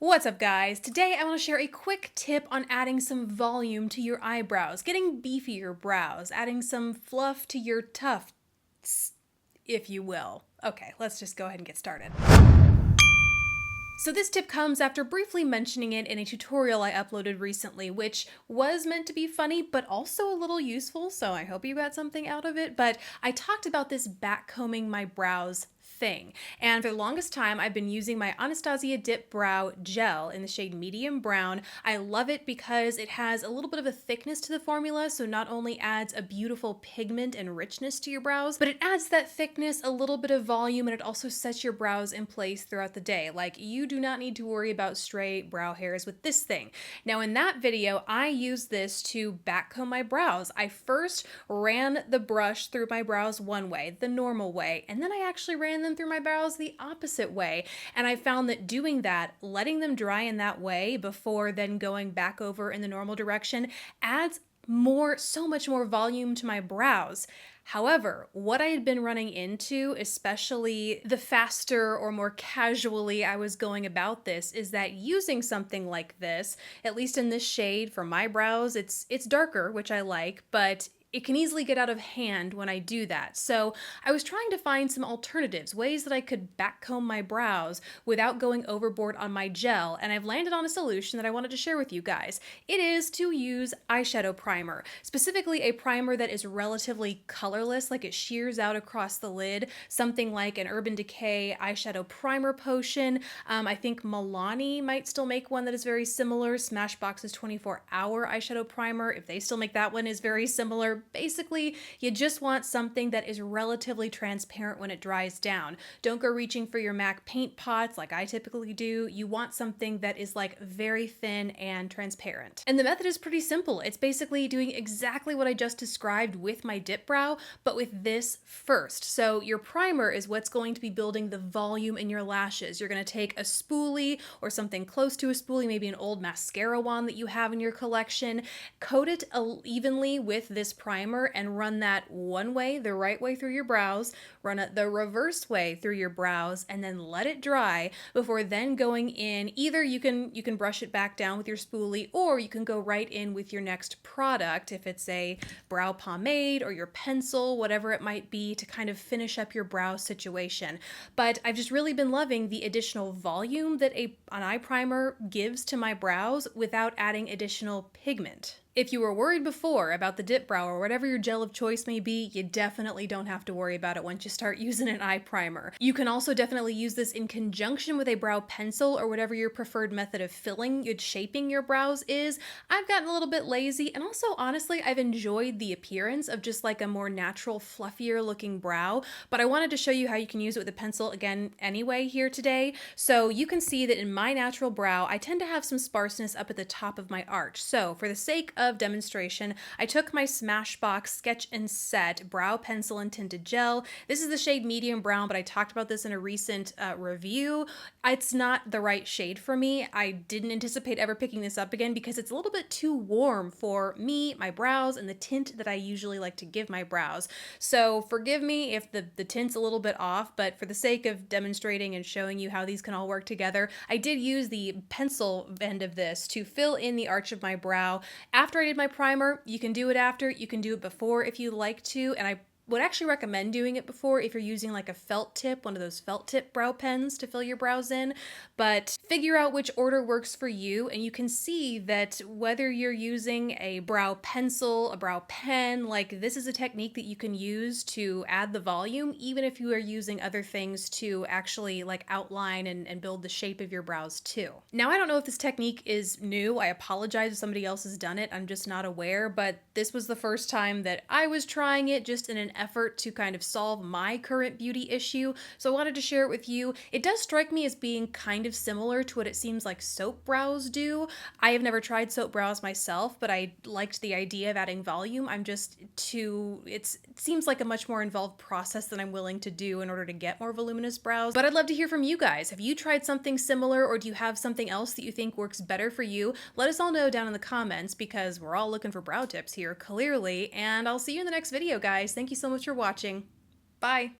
What's up, guys? Today I want to share a quick tip on adding some volume to your eyebrows, getting beefier brows, adding some fluff to your tufts, if you will. Okay, let's just go ahead and get started. So this tip comes after briefly mentioning it in a tutorial I uploaded recently, which was meant to be funny, but also a little useful, so I hope you got something out of it. But I talked about this backcombing my brows thing. And for the longest time, I've been using my Anastasia Dip Brow Gel in the shade Medium Brown. I love it because it has a little bit of a thickness to the formula, so not only adds a beautiful pigment and richness to your brows, but it adds that thickness, a little bit of volume, and it also sets your brows in place throughout the day. Like, you do not need to worry about stray brow hairs with this thing. Now, in that video, I used this to backcomb my brows. I first ran the brush through my brows one way, the normal way, and then I actually ran them through my brows the opposite way. And I found that doing that, letting them dry in that way before then going back over in the normal direction, adds so much more volume to my brows. However, what I had been running into, especially the faster or more casually I was going about this, is that using something like this, at least in this shade for my brows, it's darker, which I like, but it can easily get out of hand when I do that. So I was trying to find some alternatives, ways that I could backcomb my brows without going overboard on my gel, and I've landed on a solution that I wanted to share with you guys. It is to use eyeshadow primer, specifically a primer that is relatively colorless, like it shears out across the lid, something like an Urban Decay eyeshadow primer potion. I think Milani might still make one that is very similar. Smashbox's 24-hour eyeshadow primer, if they still make that one, is very similar. Basically, you just want something that is relatively transparent when it dries down. Don't go reaching for your MAC paint pots like I typically do. You want something that is like very thin and transparent. And the method is pretty simple. It's basically doing exactly what I just described with my dip brow, but with this first. So your primer is what's going to be building the volume in your lashes. You're going to take a spoolie or something close to a spoolie, maybe an old mascara wand that you have in your collection, coat it evenly with this primer and run that one way, the right way through your brows, run it the reverse way through your brows, and then let it dry before then going in. Either you can brush it back down with your spoolie, or you can go right in with your next product, if it's a brow pomade or your pencil, whatever it might be, to kind of finish up your brow situation. But I've just really been loving the additional volume that an eye primer gives to my brows without adding additional pigment. If you were worried before about the dip brow or whatever your gel of choice may be, you definitely don't have to worry about it once you start using an eye primer. You can also definitely use this in conjunction with a brow pencil or whatever your preferred method of filling and shaping your brows is. I've gotten a little bit lazy, and also honestly I've enjoyed the appearance of just like a more natural, fluffier looking brow, but I wanted to show you how you can use it with a pencil again anyway here today. So you can see that in my natural brow, I tend to have some sparseness up at the top of my arch. So for the sake of demonstration, I took my Smashbox Sketch and Set brow pencil and tinted gel. This is the shade Medium Brown, but I talked about this in a recent review. It's not the right shade for me. I didn't anticipate ever picking this up again because it's a little bit too warm for me, my brows, and the tint that I usually like to give my brows. So forgive me if the tint's a little bit off, but for the sake of demonstrating and showing you how these can all work together, I did use the pencil end of this to fill in the arch of my brow. After I did my primer, you can do it after, you can do it before if you like to, and I would actually recommend doing it before if you're using like a felt tip, one of those felt tip brow pens to fill your brows in, but figure out which order works for you, and you can see that whether you're using a brow pencil, a brow pen, like this is a technique that you can use to add the volume, even if you are using other things to actually like outline and build the shape of your brows too. Now, I don't know if this technique is new. I apologize if somebody else has done it. I'm just not aware, but this was the first time that I was trying it just in an effort to kind of solve my current beauty issue, so I wanted to share it with you. It does strike me as being kind of similar to what it seems like soap brows do. I have never tried soap brows myself, but I liked the idea of adding volume. It seems like a much more involved process than I'm willing to do in order to get more voluminous brows. But I'd love to hear from you guys. Have you tried something similar, or do you have something else that you think works better for you? Let us all know down in the comments, because we're all looking for brow tips here, clearly, and I'll see you in the next video, guys. Thank you so much for watching. Bye!